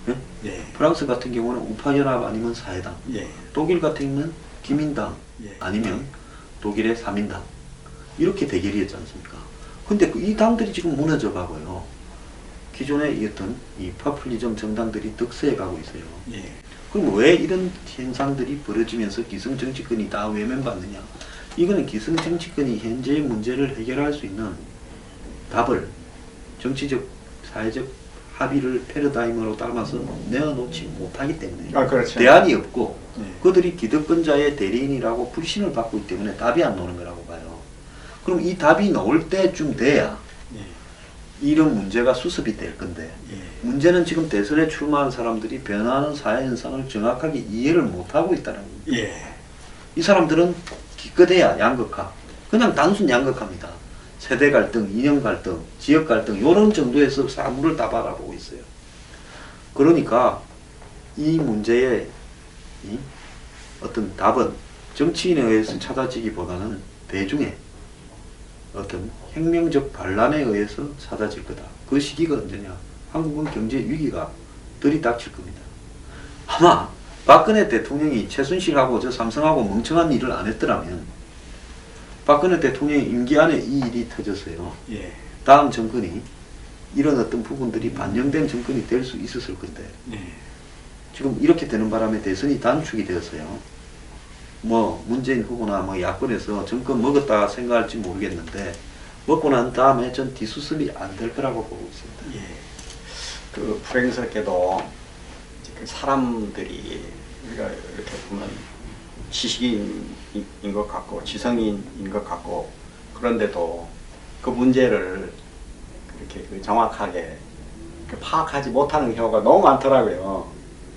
S1: 예?
S2: 예.
S1: 프랑스 같은 경우는 우파연합 아니면 사회당.
S2: 예.
S1: 독일 같은 경우는 기민당
S2: 예.
S1: 아니면 독일의 사민당. 이렇게 대결이었지 않습니까? 근데 이 당들이 지금 무너져 가고요. 기존에 어떤 이 포퓰리즘 정당들이 득세해 가고 있어요.
S2: 예.
S1: 그럼 왜 이런 현상들이 벌어지면서 기성정치권이 다 외면받느냐? 이거는 기성정치권이 현재의 문제를 해결할 수 있는 답을 정치적, 사회적 합의를 패러다임으로 따라서 내어놓지 못하기 때문에
S2: 아, 그렇죠.
S1: 대안이 없고
S2: 예.
S1: 그들이 기득권자의 대리인이라고 불신을 받고 있기 때문에 답이 안 나오는 거라고 봐요. 그럼 이 답이 나올 때쯤 돼야
S2: 예.
S1: 이런 문제가 수습이 될 건데
S2: 예.
S1: 문제는 지금 대선에 출마한 사람들이 변화하는 사회 현상을 정확하게 이해를 못하고 있다는 겁니다.
S2: 예.
S1: 이 사람들은 기껏해야 양극화, 그냥 단순 양극화입니다. 세대 갈등, 이념 갈등, 지역 갈등 이런 정도에서 사물을 다 바라보고 있어요. 그러니까 이 문제의 이 어떤 답은 정치인에 의해서 찾아지기보다는 대중의 어떤 혁명적 반란에 의해서 찾아질 거다. 그 시기가 언제냐? 한국은 경제 위기가 들이닥칠 겁니다. 아마 박근혜 대통령이 최순실하고 저 삼성하고 멍청한 일을 안 했더라면 박근혜 대통령 임기 안에 이 일이 터졌어요.
S2: 예.
S1: 다음 정권이 이런 어떤 부분들이 반영된 정권이 될 수 있었을 건데
S2: 예.
S1: 지금 이렇게 되는 바람에 대선이 단축이 되었어요. 뭐 문재인 후보나 뭐 야권에서 정권 먹었다 생각할지 모르겠는데 먹고 난 다음에 전 뒤수습이 안 될 거라고 보고 있습니다.
S2: 예. 그 불행스럽게도 그 사람들이 우리가 이렇게 보면 지식인인 것 같고 지성인인 것 같고 그런데도 그 문제를 그렇게 그 정확하게 파악하지 못하는 경우가 너무 많더라고요.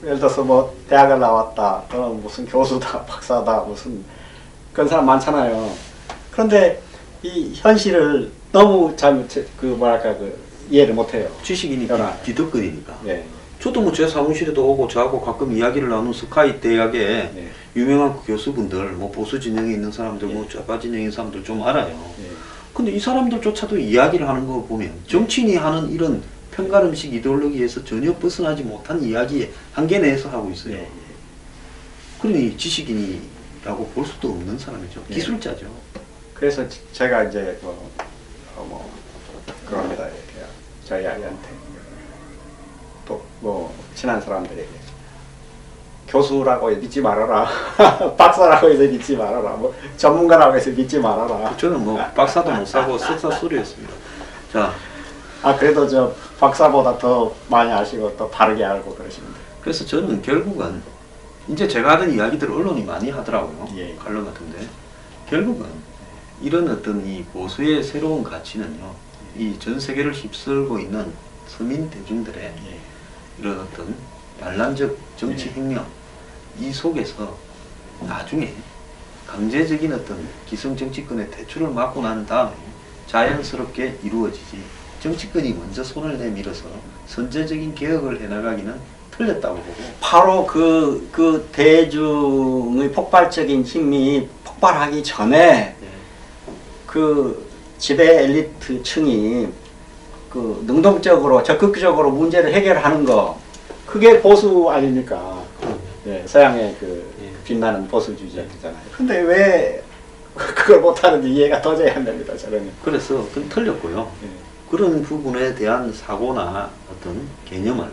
S2: 예를 들어서 뭐 대학을 나왔다 또는 무슨 교수다 박사다 무슨 그런 사람 많잖아요. 그런데 이 현실을 너무 그 뭐랄까 그 이해를 못해요.
S1: 지식이니까 기득권이니까.
S2: 네.
S1: 저도 뭐 제 사무실에도 오고 저하고 가끔 이야기를 나누는 스카이 대학의
S2: 네.
S1: 유명한 그 교수분들, 뭐 보수 진영에 있는 사람들, 뭐 좌파 진영에 있는 사람들 좀 알아요.
S2: 네.
S1: 근데 이 사람들조차도 이야기를 하는 거 보면 정치인이 하는 이런 편가름식 이데올로기에서 전혀 벗어나지 못한 이야기의 한계 내에서 하고 있어요.
S2: 네.
S1: 그러니 지식인이라고 볼 수도 없는 사람이죠.
S2: 네.
S1: 기술자죠.
S2: 그래서 제가 이제 뭐 그럽니다. 이렇게 저희 아이한테 또 뭐 친한 사람들에게 교수라고 해서 믿지 말아라. 박사라고 해서 믿지 말아라. 뭐 전문가라고 해서 믿지 말아라.
S1: 저는 뭐 박사도 못 사고 석사 소리였습니다. 자,
S2: 그래도 저 박사보다 더 많이 아시고 또 다르게 알고 그러시는데.
S1: 그래서 저는 결국은 이제 제가 하던 이야기들을 언론이 많이 하더라고요.
S2: 예.
S1: 관련 같은데 결국은 이런 어떤 이 보수의 새로운 가치는요, 이 전 세계를 휩쓸고 있는 서민 대중들의
S2: 예.
S1: 이런 어떤 반란적 정치 혁명 이 속에서 나중에 강제적인 어떤 기성 정치권의 퇴출을 막고 난 다음에 자연스럽게 이루어지지 정치권이 먼저 손을 내밀어서 선제적인 개혁을 해나가기는 틀렸다고 보고
S2: 바로 그 대중의 폭발적인 힘이 폭발하기 전에 그 지배 엘리트 층이 그 능동적으로 적극적으로 문제를 해결하는 거 그게 보수 아닙니까? 네, 서양의 그 빛나는 보수주의자잖아요. 근데 왜 그걸 못하는지 이해가 도저히 안 됩니다. 저는.
S1: 그래서 그건 틀렸고요.
S2: 네.
S1: 그런 부분에 대한 사고나 어떤 개념을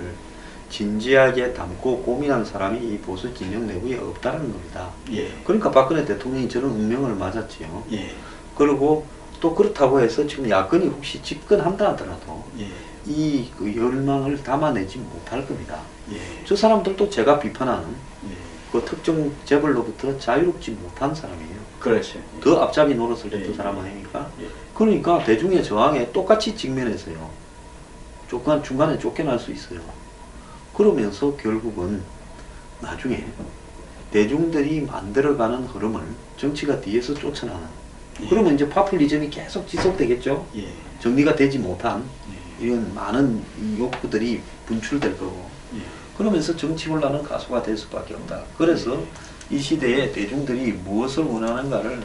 S1: 진지하게 담고 고민한 사람이 이 보수 진영 내부에 없다는 겁니다.
S2: 예.
S1: 그러니까 박근혜 대통령이 저런 운명을 맞았지요.
S2: 예.
S1: 그리고 또 그렇다고 해서 지금 야권이 혹시 집권한다 하더라도
S2: 예.
S1: 이 그 열망을 담아내지 못할 겁니다.
S2: 예.
S1: 저 사람들도 제가 비판하는
S2: 예.
S1: 그 특정 재벌로부터 자유롭지 못한 사람이에요.
S2: 그렇죠.
S1: 더 앞잡이 노릇을 했던
S2: 예.
S1: 사람 아닙니까?
S2: 예.
S1: 그러니까 대중의 저항에 똑같이 직면해서요. 중간에 쫓겨날 수 있어요. 그러면서 결국은 나중에 대중들이 만들어가는 흐름을 정치가 뒤에서 쫓아나는
S2: 예.
S1: 그러면 이제 파퓰리즘이 계속 지속되겠죠.
S2: 예.
S1: 정리가 되지 못한
S2: 예.
S1: 이런 많은 이 욕구들이 분출될 거고
S2: 예.
S1: 그러면서 정치 혼란은 가수가 될 수밖에 없다. 그래서 이 시대에 대중들이 무엇을 원하는가를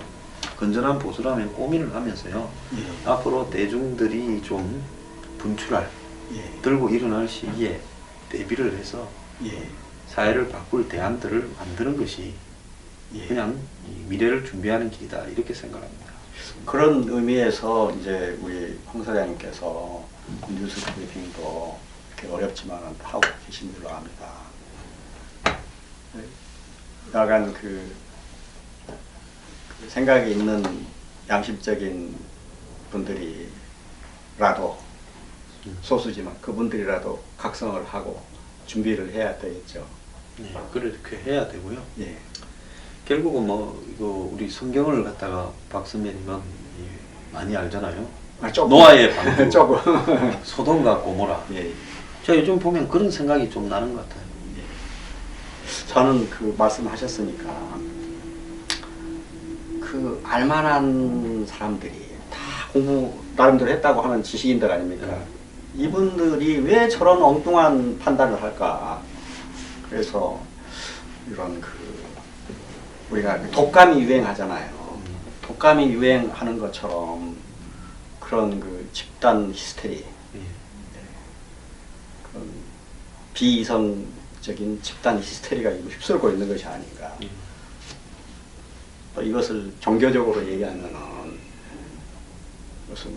S1: 건전한 보수라면 고민을 하면서요.
S2: 예.
S1: 앞으로 대중들이 좀 분출할
S2: 예.
S1: 들고 일어날 시기에 대비를 해서
S2: 예.
S1: 사회를 바꿀 대안들을 만드는 것이
S2: 예.
S1: 그냥 이 미래를 준비하는 길이다 이렇게 생각합니다.
S2: 그런 의미에서 이제 우리 황 사장님께서 뉴스 브리핑도 이렇게 어렵지만 하고 계신 줄로 압니다. 약간 그 생각이 있는 양심적인 분들이라도 소수지만 그분들이라도 각성을 하고 준비를 해야 되겠죠.
S1: 네, 그렇게 해야 되고요.
S2: 예.
S1: 결국은 뭐 이거 우리 성경을 갖다가 박 선배님은 많이 알잖아요.
S2: 조금.
S1: 노아의 방주,
S2: 조금.
S1: 소돔과 고모라.
S2: 예.
S1: 제가 요즘 보면 그런 생각이 좀 나는 것 같아요.
S2: 저는 그 말씀하셨으니까 그 알만한 사람들이 다 공부 나름대로 했다고 하는 지식인들 아닙니까? 이분들이 왜 저런 엉뚱한 판단을 할까? 그래서 이런 그 우리가 독감이 유행하잖아요. 독감이 유행하는 것처럼 그런 그 집단 히스테리, 그런 비이성적인 집단 히스테리가 휩쓸고 있는 것이 아닌가. 또 이것을 종교적으로 얘기하면은 무슨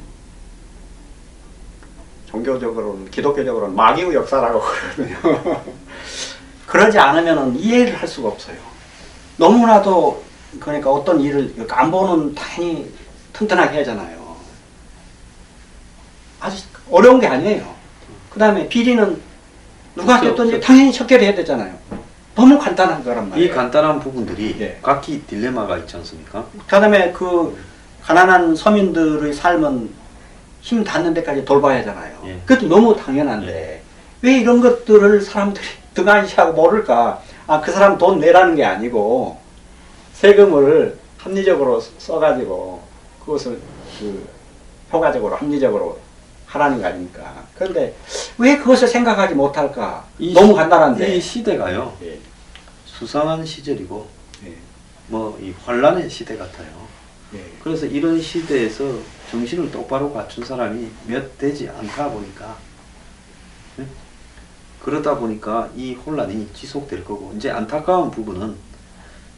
S2: 종교적으로는 기독교적으로는 마귀의 역사라고 그러거든요. 그러지 않으면은 이해를 할 수가 없어요. 너무나도 그러니까 어떤 일을 안보는 당연히 튼튼하게 하잖아요. 아주 어려운 게 아니에요. 그 다음에 비리는 누가 됐든지 당연히 척결해야 되잖아요. 너무 간단한 거란 말이에요.
S1: 이 간단한 부분들이
S2: 예.
S1: 각기 딜레마가 있지 않습니까?
S2: 그 다음에 그 가난한 서민들의 삶은 힘 닿는 데까지 돌봐야 하잖아요.
S1: 예.
S2: 그것도 너무 당연한데 왜 이런 것들을 사람들이 등한시하고 모를까? 아, 그 사람 돈 내라는 게 아니고 세금을 합리적으로 써가지고 그것을 그 효과적으로 합리적으로 하라는 거 아닙니까? 그런데 왜 그것을 생각하지 못할까? 너무 간단한데.
S1: 이 시대가요.
S2: 예.
S1: 수상한 시절이고
S2: 예.
S1: 뭐 이 환란의 시대 같아요.
S2: 예.
S1: 그래서 이런 시대에서 정신을 똑바로 갖춘 사람이 몇 되지 않다 보니까 그러다 보니까 이 혼란이 지속될 거고 이제 안타까운 부분은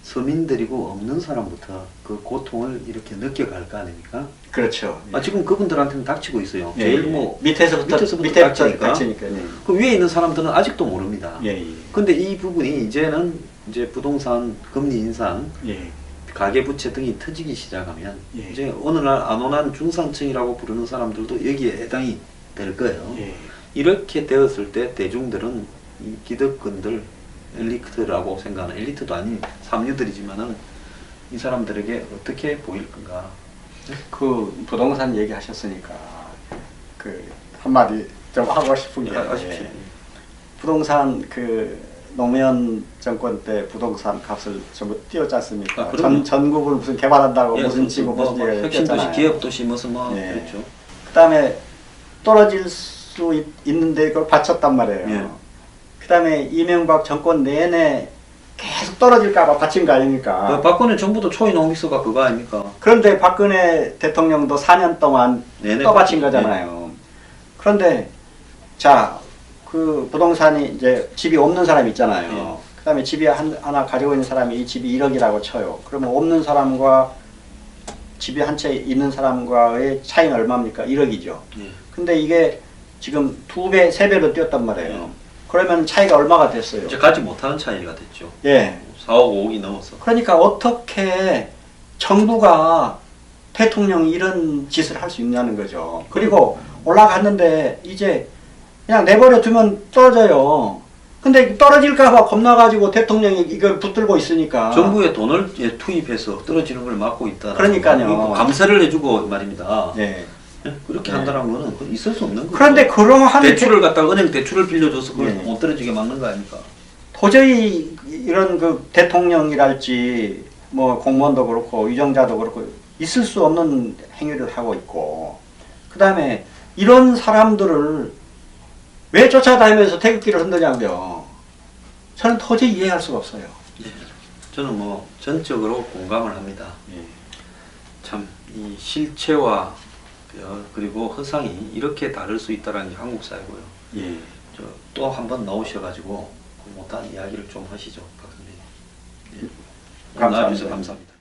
S1: 서민들이고 없는 사람부터 그 고통을 이렇게 느껴갈 거 아닙니까?
S2: 그렇죠.
S1: 아, 지금 그분들한테는 닥치고 있어요.
S2: 예,
S1: 제일
S2: 예.
S1: 뭐
S2: 밑에서부터 닥치니까. 예.
S1: 그 위에 있는 사람들은 아직도 모릅니다.
S2: 예, 예.
S1: 근데 이 부분이 이제는 이제 부동산 금리 인상,
S2: 예.
S1: 가계부채 등이 터지기 시작하면
S2: 예.
S1: 이제 어느 날 안온한 중산층이라고 부르는 사람들도 여기에 해당이 될 거예요.
S2: 예.
S1: 이렇게 되었을 때 대중들은 이 기득권들, 엘리트라고 생각하는 엘리트도 아닌 삼류들이지만은 이 사람들에게 어떻게 보일 건가?
S2: 그 부동산 얘기하셨으니까 그 한마디 좀 하고 싶은 게
S1: 하십시오.
S2: 부동산 그 노무현 정권 때 부동산 값을 전부 띄웠지 않습니까?
S1: 아, 그럼요.
S2: 전국을 무슨 개발한다고
S1: 예,
S2: 무슨 지구 무슨 얘기를
S1: 혁신도시,
S2: 했잖아요.
S1: 기업도시 무슨 뭐
S2: 예.
S1: 그랬죠.
S2: 그다음에 떨어질 수 있는데 그걸 바쳤단 말이에요.
S1: 예.
S2: 그다음에 이명박 정권 내내 계속 떨어질까봐 바친 거 아닙니까?
S1: 박근혜 정부도 초이노미스가 그거 아닙니까?
S2: 그런데 박근혜 대통령도 4년 동안
S1: 내내
S2: 떠받친
S1: 바쳤죠.
S2: 거잖아요. 그런데 자, 그 부동산이 이제 집이 없는 사람 있잖아요.
S1: 예.
S2: 그다음에 집이 하나 가지고 있는 사람이 이 집이 1억이라고 쳐요. 그러면 없는 사람과 집이 한 채 있는 사람과의 차이는 얼마입니까? 1억이죠.
S1: 예.
S2: 근데 이게 지금 2배, 3배로 뛰었단 말이에요. 그러면 차이가 얼마가 됐어요?
S1: 이제 가지 못하는 차이가 됐죠.
S2: 예.
S1: 4억 5억이 넘었어.
S2: 그러니까 어떻게 정부가 대통령이 이런 짓을 할 수 있냐는 거죠. 그리고 올라갔는데 이제 그냥 내버려 두면 떨어져요. 근데 떨어질까봐 겁나가지고 대통령이 이걸 붙들고 있으니까.
S1: 정부에 돈을 투입해서 떨어지는 걸 막고 있다.
S2: 그러니까요.
S1: 감세를 해주고 말입니다.
S2: 예.
S1: 그렇게
S2: 네.
S1: 한다는 거는 그건 있을 수 없는 거죠.
S2: 그런데 그러한
S1: 대출을 갖다가 은행 대출을 빌려줘서 그걸
S2: 예.
S1: 못 떨어지게 막는 거 아닙니까?
S2: 도저히 이런 그 대통령이랄지 뭐 공무원도 그렇고 유정자도 그렇고 있을 수 없는 행위를 하고 있고 그 다음에 이런 사람들을 왜 쫓아다니면서 태극기를 흔드냐고요. 저는 도저히 이해할 수가 없어요.
S1: 저는 뭐 전적으로 공감을 합니다.
S2: 예.
S1: 참 이 실체와 그리고 허상이 이렇게 다를 수 있다는 게 한국 사회고요.
S2: 예.
S1: 또 한 번 나오셔가지고 못한 이야기를 좀 하시죠, 박 선생님.
S2: 감사합니다.
S1: 나와주셔서 감사합니다.